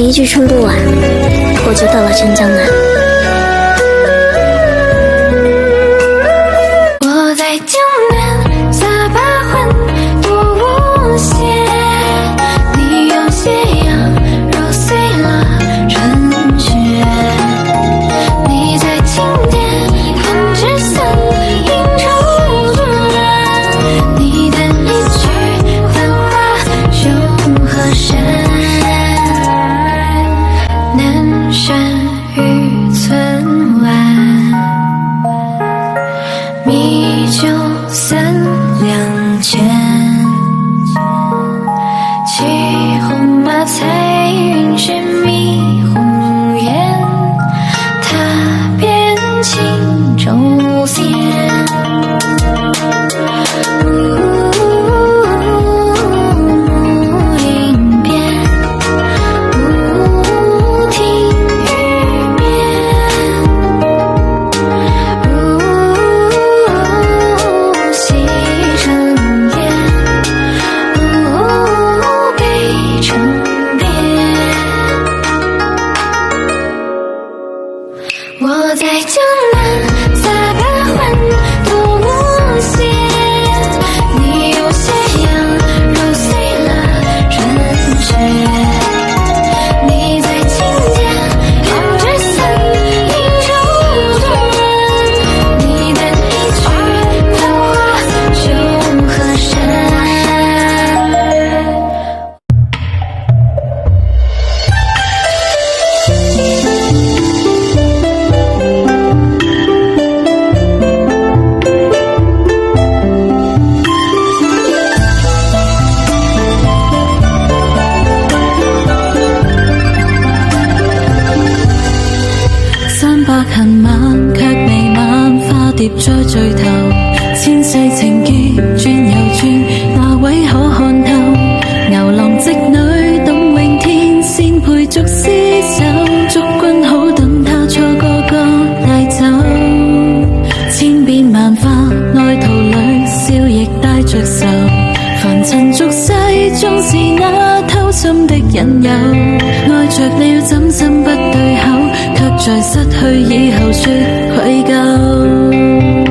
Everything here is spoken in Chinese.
一句撑不完，我就到了镇江南。我在江南撒把欢，多无邪。你用斜阳揉碎了春雪。你在青天弹指伞，映愁卷。你的一曲繁华雄河山。南山渔村晚，米酒三两钱。骑红马彩云卷迷红颜，踏遍轻舟线。云边亭玉面，西城烟，北城边。我在江南撒把欢，多无邪。你用斜阳揉碎了春雪。你在青天弹指伞，映愁卷。你的一曲繁华雄河山。三百恨晚，卻未晚，花蝶在聚頭。千世情結轉又轉，哪位可看透？牛郎織女懂永天，先配竹絲手。祝君好，等他錯個個帶走。千變萬化，愛途裏笑亦帶着愁。凡塵俗世，終是那偷心的引誘。愛着了怎心不對口，卻在失去以後說愧疚。